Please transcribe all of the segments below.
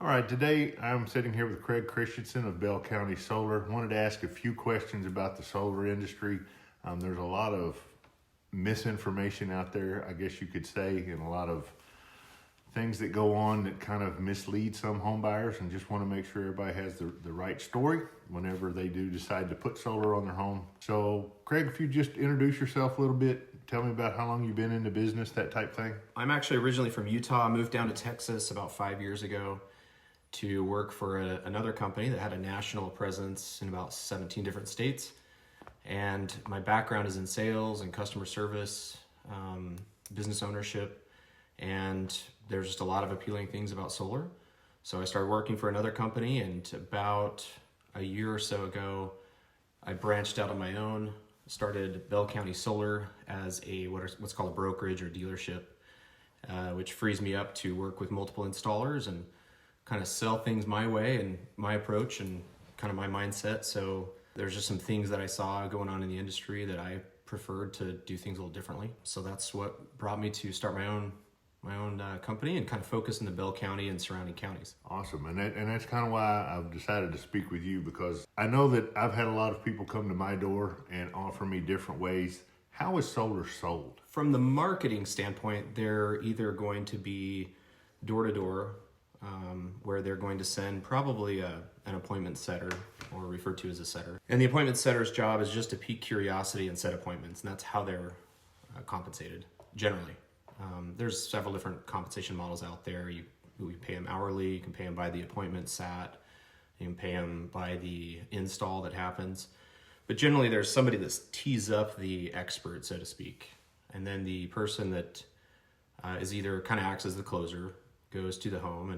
All right, today I'm sitting here with Craig Christiansen of Bell County Solar. Wanted to ask a few questions about the solar industry. There's a lot of misinformation out there, I guess you could say, and a lot of things that go on that kind of mislead some home buyers, and just want to make sure everybody has the right story whenever they do decide to put solar on their home. So Craig, if you just introduce yourself a little bit, tell me about how long you've been in the business, that type thing. I'm actually originally from Utah. I moved down to Texas about 5 years ago to work for another company that had a national presence in about 17 different states. And my background is in sales and customer service, business ownership, and there's just a lot of appealing things about solar. So I started working for another company, and about a year or so ago, I branched out on my own, started Bell County Solar as what's called a brokerage or dealership, which frees me up to work with multiple installers and kind of sell things my way and my approach and kind of my mindset. So there's just some things that I saw going on in the industry that I preferred to do things a little differently. So that's what brought me to start my own company and kind of focus in the Bell County and surrounding counties. Awesome. And that's kind of why I've decided to speak with you, because I know that I've had a lot of people come to my door and offer me different ways. How is solar sold? From the marketing standpoint, they're either going to be door-to-door, where they're going to send probably an appointment setter, or referred to as a setter. And the appointment setter's job is just to pique curiosity and set appointments, and that's how they're compensated, generally. There's several different compensation models out there. You pay them hourly, you can pay them by the appointment sat, you can pay them by the install that happens. But generally there's somebody that tees up the expert, so to speak. And then the person that is either kind of acts as the closer, goes to the home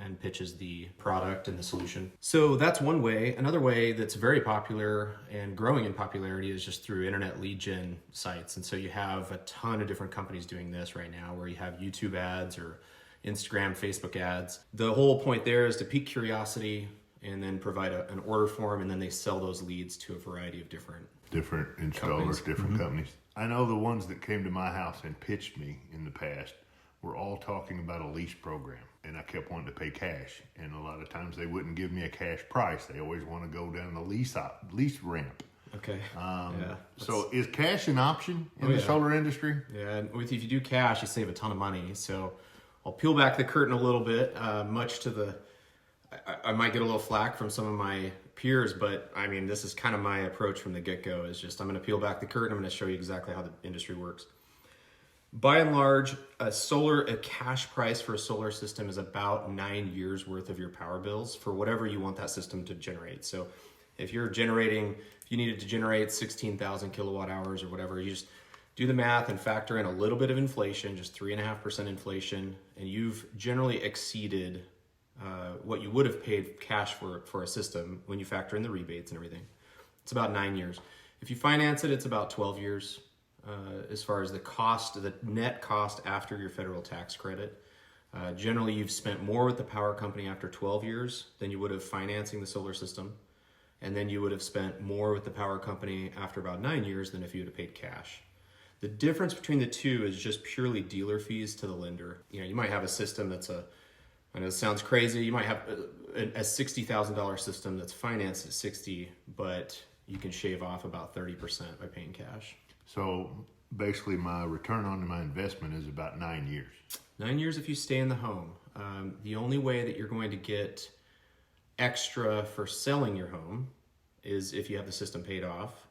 and pitches the product and the solution. So that's one way. Another way that's very popular and growing in popularity is just through internet lead gen sites. And so you have a ton of different companies doing this right now, where you have YouTube ads or Instagram, Facebook ads. The whole point there is to pique curiosity and then provide an order form, and then they sell those leads to a variety of different installers, companies. Different companies. I know the ones that came to my house and pitched me in the past were all talking about a lease program, and I kept wanting to pay cash, and a lot of times they wouldn't give me a cash price. They always want to go down the lease ramp. Okay. So is cash an option in the solar industry? Yeah, and if you do cash, you save a ton of money. So I'll peel back the curtain a little bit, much to I might get a little flack from some of my peers, but I mean, this is kind of my approach from the get-go, is just, I'm going to peel back the curtain. I'm going to show you exactly how the industry works. By and large, a cash price for a solar system is about 9 years worth of your power bills for whatever you want that system to generate. So if you needed to generate 16,000 kilowatt hours or whatever, you just do the math and factor in a little bit of inflation, just 3.5% inflation, and you've generally exceeded what you would have paid cash for a system when you factor in the rebates and everything. It's about 9 years. If you finance it, it's about 12 years. As far as the net cost after your federal tax credit. Generally, you've spent more with the power company after 12 years than you would have financing the solar system. And then you would have spent more with the power company after about 9 years than if you would have paid cash. The difference between the two is just purely dealer fees to the lender. You know, you might have a system I know it sounds crazy, you might have a $60,000 system that's financed at 60, but you can shave off about 30% by paying cash. So basically my return on my investment is about 9 years. 9 years if you stay in the home. The only way that you're going to get extra for selling your home is if you have the system paid off.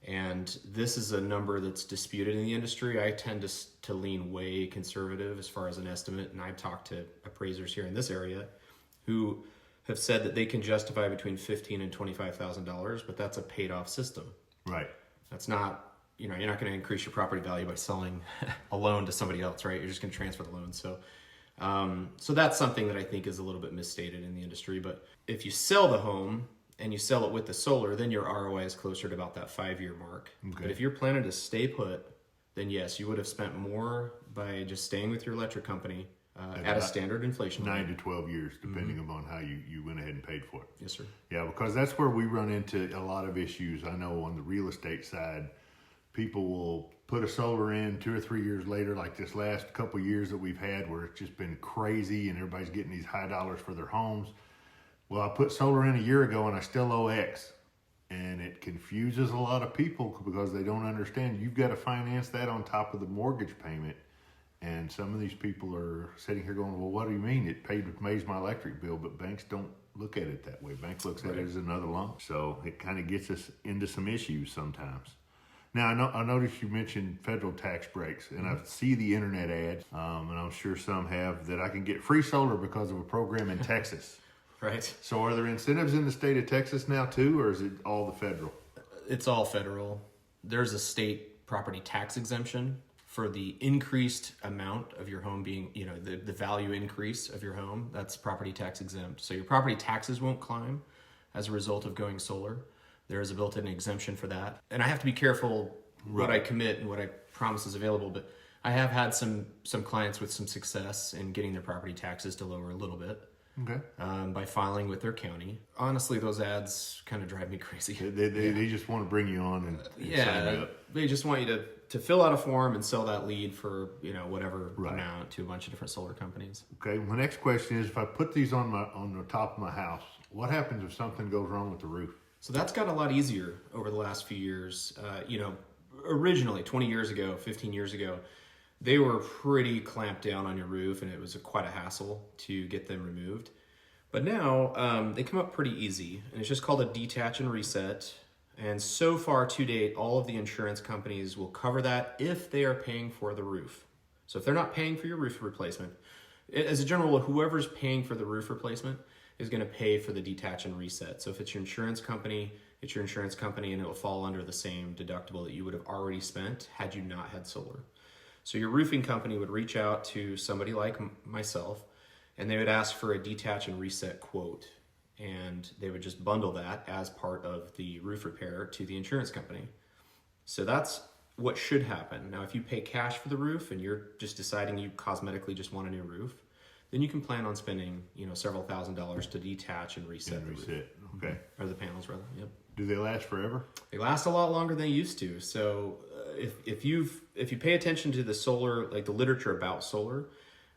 And this is a number that's disputed in the industry. I tend to lean way conservative as far as an estimate. And I've talked to appraisers here in this area who have said that they can justify between $15,000 and $25,000, but that's a paid off system. Right. That's not, you're not going to increase your property value by selling a loan to somebody else, right? You're just going to transfer the loan. So that's something that I think is a little bit misstated in the industry. But if you sell the home and you sell it with the solar, then your ROI is closer to about that 5-year mark. Okay. But if you're planning to stay put, then yes, you would have spent more by just staying with your electric company at a standard inflation rate. 9 to 12 years, depending upon how you went ahead and paid for it. Yes, sir. Yeah, because that's where we run into a lot of issues. I know on the real estate side, people will put a solar in 2 or 3 years later, like this last couple of years that we've had where it's just been crazy and everybody's getting these high dollars for their homes. Well, I put solar in a year ago and I still owe X. And it confuses a lot of people because they don't understand you've got to finance that on top of the mortgage payment. And some of these people are sitting here going, well, what do you mean? It pays my electric bill, but banks don't look at it that way. Bank looks at it as another loan. So it kind of gets us into some issues sometimes. Now, I noticed you mentioned federal tax breaks, and I see the internet ads, and I'm sure some have, that I can get free solar because of a program in Texas. Right. So are there incentives in the state of Texas now too, or is it all the federal? It's all federal. There's a state property tax exemption for the increased amount of your home being, the value increase of your home. That's property tax exempt. So your property taxes won't climb as a result of going solar. There is a built-in exemption for that. And I have to be careful what I commit and what I promise is available, but I have had some clients with some success in getting their property taxes to lower a little bit. Okay. By filing with their county. Honestly, those ads kind of drive me crazy. They just want to bring you on and sign you up. They just want you to fill out a form and sell that lead for whatever amount to a bunch of different solar companies. Okay. My next question is, if I put these on the top of my house, what happens if something goes wrong with the roof? So that's gotten a lot easier over the last few years. Originally 20 years ago, 15 years ago, they were pretty clamped down on your roof, and it was quite a hassle to get them removed. But now they come up pretty easy, and it's just called a detach and reset. And so far to date, all of the insurance companies will cover that if they are paying for the roof. So if they're not paying for your roof replacement, as a general rule, whoever's paying for the roof replacement is going to pay for the detach and reset. So if it's your insurance company, it's your insurance company, and it will fall under the same deductible that you would have already spent had you not had solar. So your roofing company would reach out to somebody like myself, and they would ask for a detach and reset quote. And they would just bundle that as part of the roof repair to the insurance company. So that's what should happen. Now, if you pay cash for the roof and you're just deciding you cosmetically just want a new roof, then you can plan on spending, several $1,000s to detach and reset the roof. Okay. Or the panels, rather. Yep. Do they last forever? They last a lot longer than they used to. So if you pay attention to the solar, like the literature about solar,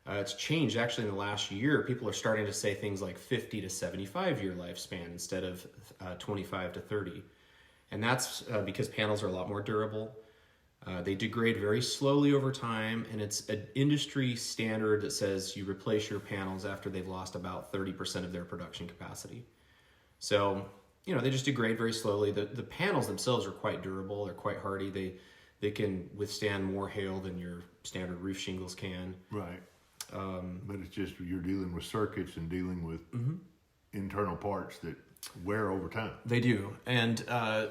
it's changed actually in the last year. People are starting to say things like 50 to 75 year lifespan instead of 25 to 30. And that's because panels are a lot more durable. They degrade very slowly over time, and it's an industry standard that says you replace your panels after they've lost about 30% of their production capacity. So, they just degrade very slowly. The panels themselves are quite durable. They're quite hardy. They can withstand more hail than your standard roof shingles can. Right. But it's just you're dealing with circuits and dealing with internal parts that wear over time. They do. And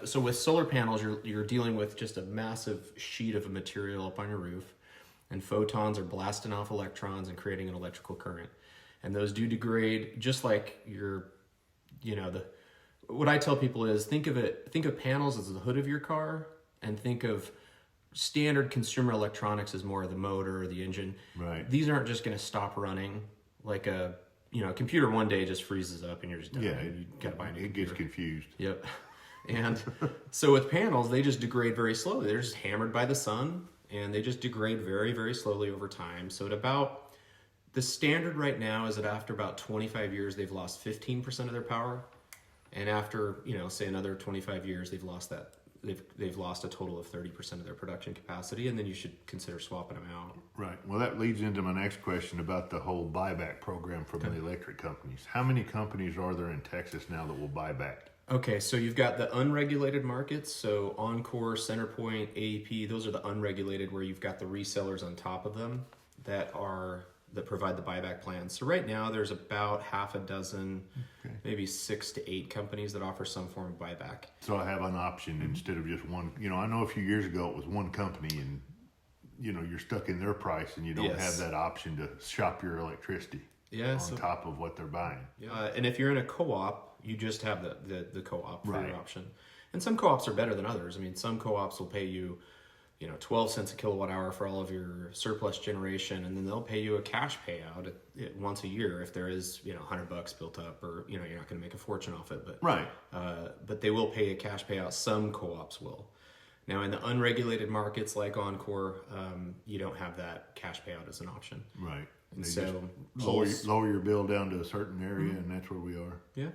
so with solar panels, you're dealing with just a massive sheet of a material up on your roof, and photons are blasting off electrons and creating an electrical current. And those do degrade just like what I tell people is think of panels as the hood of your car, and think of standard consumer electronics as more of the motor or the engine. Right. These aren't just going to stop running like a computer one day just freezes up and you're just done. Yeah, you got to buy a new it computer. gets confused. Yep. And so with panels, they just degrade very slowly. They're just hammered by the sun, and they just degrade very, very slowly over time. So the standard right now is that after about 25 years, they've lost 15% of their power. And after, say another 25 years, they've lost a total of 30% of their production capacity, and then you should consider swapping them out. Right. Well, that leads into my next question about the whole buyback program from the electric companies. How many companies are there in Texas now that will buy back? Okay, so you've got the unregulated markets, so Encore, Centerpoint, AEP, those are the unregulated where you've got the resellers on top of them that provide the buyback plans. So right now there's about half a dozen, maybe 6 to 8 companies that offer some form of buyback. So I have an option instead of just one. I know a few years ago it was one company, and you're stuck in their price, and you don't have that option to shop your electricity on top of what they're buying. And if you're in a co-op, you just have the co-op for your option. And some co-ops are better than others. I mean, some co-ops will pay you 12 cents a kilowatt hour for all of your surplus generation, and then they'll pay you a cash payout once a year if there is, $100 built up, or, you're not going to make a fortune off it, but, but they will pay a cash payout. Some co-ops will. Now, in the unregulated markets like Encore, you don't have that cash payout as an option. Right. And They so just lower your bill down to a certain area, and that's where we are. Yeah.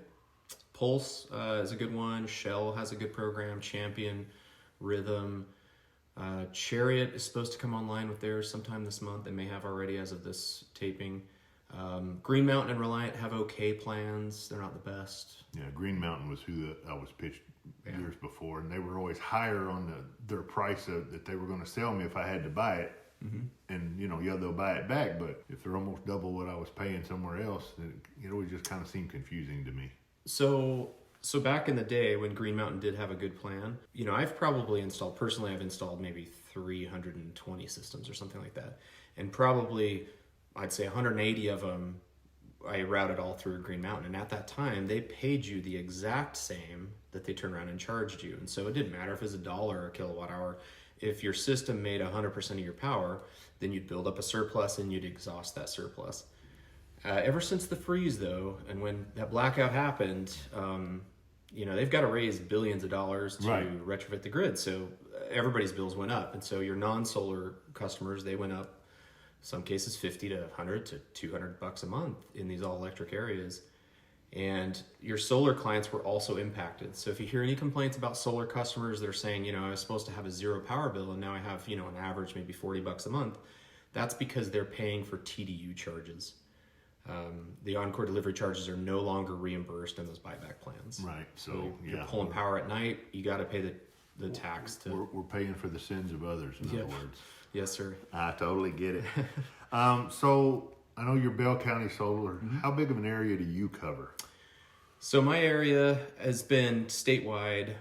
Pulse is a good one. Shell has a good program. Champion, Rhythm. Chariot is supposed to come online with theirs sometime this month. They may have already as of this taping. Green Mountain and Reliant have okay plans. They're not the best. Yeah, Green Mountain was who I was pitched years before, and they were always higher on their price that they were going to sell me if I had to buy it. And they'll buy it back, but if they're almost double what I was paying somewhere else, then it always just kind of seemed confusing to me. So back in the day when Green Mountain did have a good plan, I've installed maybe 320 systems or something like that, and probably I'd say 180 of them I routed all through Green Mountain. And at that time, they paid you the exact same that they turned around and charged you. And so it didn't matter if it was $1 a kilowatt hour. If your system made 100% of your power, then you'd build up a surplus and you'd exhaust that surplus. Ever since the freeze, though, and when that blackout happened, they've got to raise billions of dollars to retrofit the grid. So everybody's bills went up. And so your non-solar customers, they went up, some cases 50 to 100 to 200 bucks a month in these all electric areas. And your solar clients were also impacted. So if you hear any complaints about solar customers that are saying, I was supposed to have a zero power bill and now I have, an average maybe 40 bucks a month, that's because they're paying for TDU charges. The Encore delivery charges are no longer reimbursed in those buyback plans. Right. So you're pulling power at night, you got to pay the tax. We're paying for the sins of others, in other words. Yes, sir. I totally get it. So I know you're Bell County Solar. How big of an area do you cover? So my area has been statewide,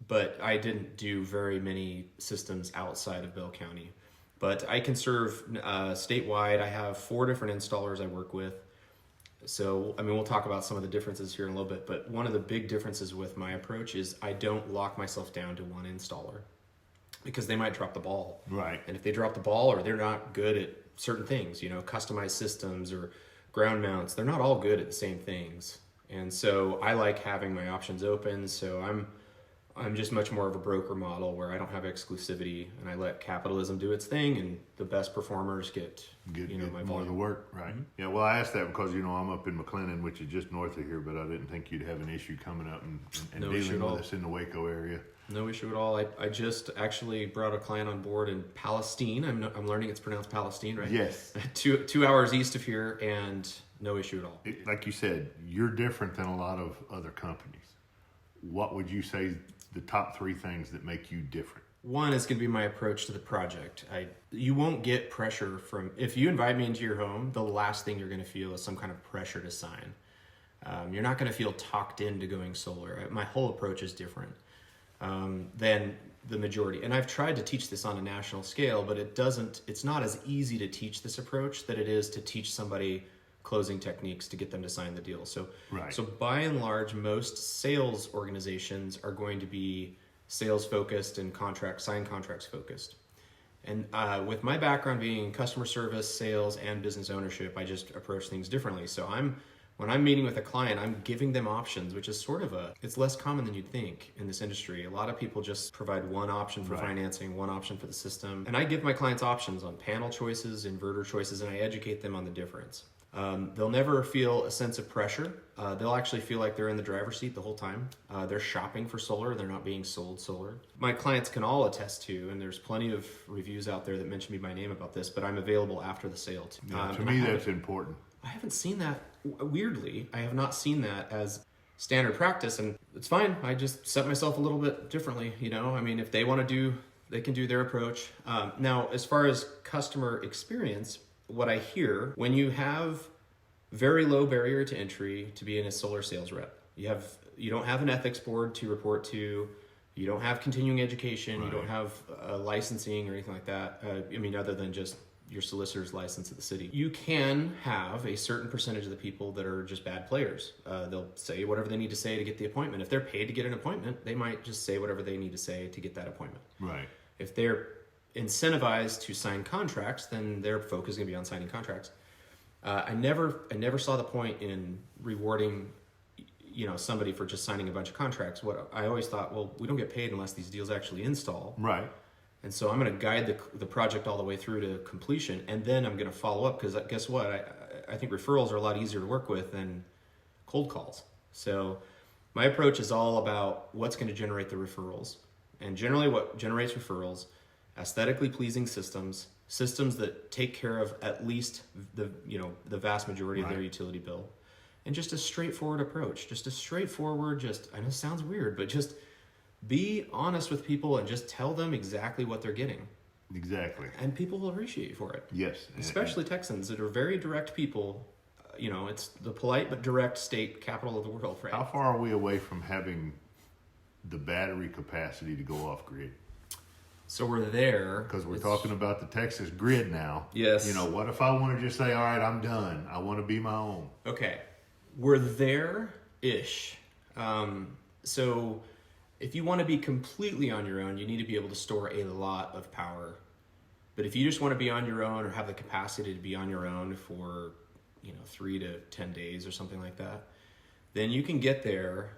but I didn't do very many systems outside of Bell County. But I can serve statewide. I have 4 different installers I work with. So, we'll talk about some of the differences here in a little bit, but one of the big differences with my approach is I don't lock myself down to one installer because they might drop the ball. Right. And if they drop the ball or they're not good at certain things, customized systems or ground mounts, they're not all good at the same things. And so I like having my options open. So I'm just much more of a broker model where I don't have exclusivity and I let capitalism do its thing and the best performers get my more of the work. Right. Yeah. Well, I asked that because, I'm up in McLennan, which is just north of here, but I didn't think you'd have an issue coming up and No dealing with us in the Waco area. No issue at all. I just actually brought a client on board in Palestine. I'm learning it's pronounced Palestine, right? Yes. 2 hours east of here, and no issue at all. Like you said, you're different than a lot of other companies. What would you say the top 3 things that make you different? One is going to be my approach to the project. You won't get pressure from, if you invite me into your home, the last thing you're going to feel is some kind of pressure to sign. You're not going to feel talked into going solar. My whole approach is different than the majority. And I've tried to teach this on a national scale, but it's not as easy to teach this approach that it is to teach somebody closing techniques to get them to sign the deal. So by and large, most sales organizations are going to be sales focused and sign contracts focused. And with my background being customer service, sales, and business ownership, I just approach things differently. So when I'm meeting with a client, I'm giving them options, which is it's less common than you'd think in this industry. A lot of people just provide one option for financing, one option for the system. And I give my clients options on panel choices, inverter choices, and I educate them on the difference. They'll never feel a sense of pressure. They'll actually feel like they're in the driver's seat the whole time. They're shopping for solar. They're not being sold solar. My clients can all attest to, and there's plenty of reviews out there that mention me by name about this, but I'm available after the sale too. To me, that's important. I haven't seen that, weirdly, I have not seen that as standard practice, and it's fine. I just set myself a little bit differently, if they want to do, they can do their approach. Now, as far as customer experience, what I hear, when you have very low barrier to entry to be in a solar sales rep, you don't have an ethics board to report to, you don't have continuing education, you don't have licensing or anything like that, other than just your solicitor's license at the city. You can have a certain percentage of the people that are just bad players. They'll say whatever they need to say to get the appointment. If they're paid to get an appointment, they might just say whatever they need to say to get that appointment. Right. If they're incentivized to sign contracts, then their focus is going to be on signing contracts. I never saw the point in rewarding somebody for just signing a bunch of contracts. What I always thought, well, we don't get paid unless these deals actually install. Right. And so I'm going to guide the project all the way through to completion, and then I'm going to follow up, because guess what? I think referrals are a lot easier to work with than cold calls. So my approach is all about what's going to generate the referrals. And generally what generates referrals, aesthetically pleasing systems that take care of at least the vast majority of their utility bill. And just a straightforward approach, I know it sounds weird, but just be honest with people and just tell them exactly what they're getting. Exactly. And people will appreciate you for it. Yes. Especially Texans that are very direct people. It's the polite but direct state capital of the world, right? How far are we away from having the battery capacity to go off grid? So we're there. Because we're talking about the Texas grid now. Yes. What if I want to just say, all right, I'm done. I want to be my own. Okay. We're there-ish. So if you want to be completely on your own, you need to be able to store a lot of power. But if you just want to be on your own or have the capacity to be on your own for 3 to 10 days or something like that, then you can get there.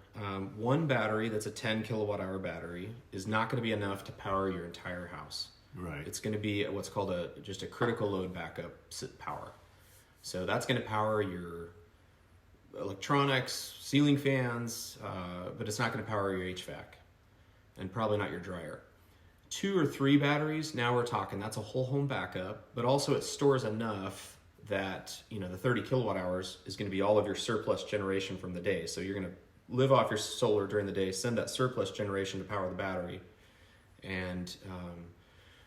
One battery that's a 10 kilowatt hour battery is not going to be enough to power your entire house. Right. It's going to be what's called just a critical load backup power. So that's going to power your electronics, ceiling fans, but it's not going to power your HVAC and probably not your dryer. 2 or 3 batteries, now we're talking, that's a whole home backup, but also it stores enough that, the 30 kilowatt hours is going to be all of your surplus generation from the day. So you're going to live off your solar during the day, send that surplus generation to power the battery. And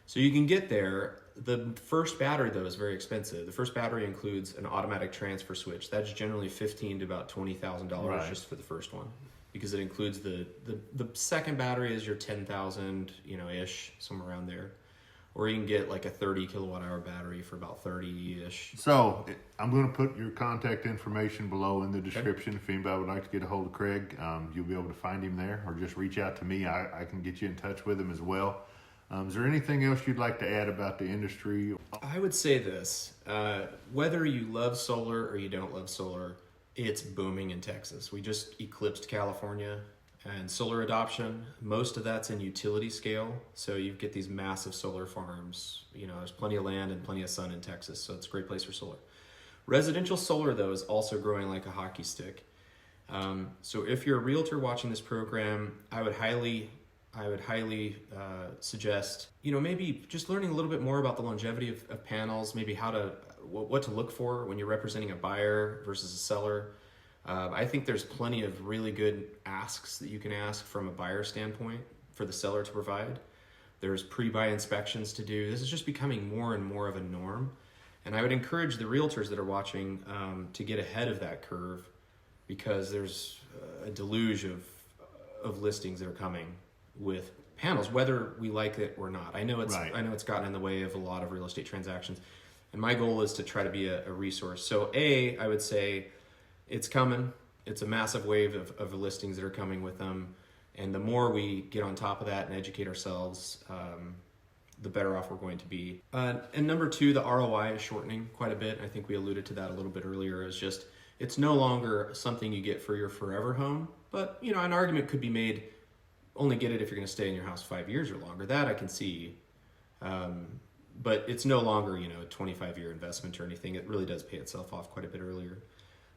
so you can get there. The first battery, though, is very expensive. The first battery includes an automatic transfer switch. That's generally $15,000 to about $20,000 just for the first one, because it includes the second battery is your 10,000, ish, somewhere around there. Or you can get like a 30 kilowatt hour battery for about 30-ish. So I'm going to put your contact information below in the description. If anybody would like to get a hold of Craig, you'll be able to find him there, or just reach out to me. I can get you in touch with him as well. Is there anything else you'd like to add about the industry? I would say this, whether you love solar or you don't love solar, it's booming in Texas. We just eclipsed California. And solar adoption, most of that's in utility scale. So you get these massive solar farms. There's plenty of land and plenty of sun in Texas, so it's a great place for solar. Residential solar, though, is also growing like a hockey stick. So if you're a realtor watching this program, I would highly suggest, maybe just learning a little bit more about the longevity of panels, maybe what to look for when you're representing a buyer versus a seller. I think there's plenty of really good asks that you can ask from a buyer standpoint for the seller to provide. There's pre-buy inspections to do. This is just becoming more and more of a norm. And I would encourage the realtors that are watching to get ahead of that curve, because there's a deluge of listings that are coming with panels, whether we like it or not. I know it's gotten in the way of a lot of real estate transactions. And my goal is to try to be a resource. So I would say, it's coming. It's a massive wave of listings that are coming with them. And the more we get on top of that and educate ourselves, the better off we're going to be. And number 2, the ROI is shortening quite a bit. I think we alluded to that a little bit earlier. It's no longer something you get for your forever home. But, an argument could be made, only get it if you're going to stay in your house 5 years or longer. That I can see. But it's no longer, a 25-year investment or anything. It really does pay itself off quite a bit earlier.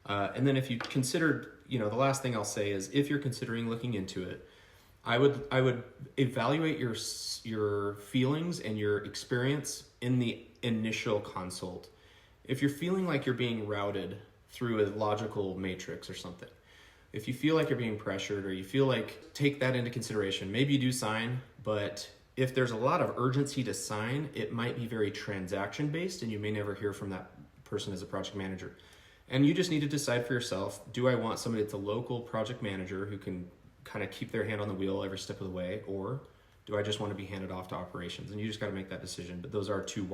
And then if you considered, the last thing I'll say is, if you're considering looking into it, I would evaluate your feelings and your experience in the initial consult. If you're feeling like you're being routed through a logical matrix or something, if you feel like you're being pressured, or you feel like, take that into consideration. Maybe you do sign, but if there's a lot of urgency to sign, it might be very transaction based, and you may never hear from that person as a project manager. And you just need to decide for yourself, do I want somebody that's a local project manager who can kind of keep their hand on the wheel every step of the way, or do I just want to be handed off to operations? And you just got to make that decision. But those are two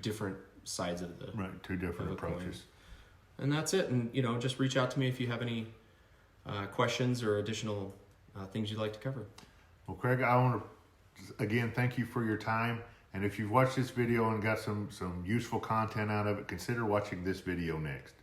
different sides of the right, 2 different approaches. And that's it. And just reach out to me if you have any questions or additional things you'd like to cover. Well, Craig, I want to again thank you for your time. And if you've watched this video and got some useful content out of it, consider watching this video next.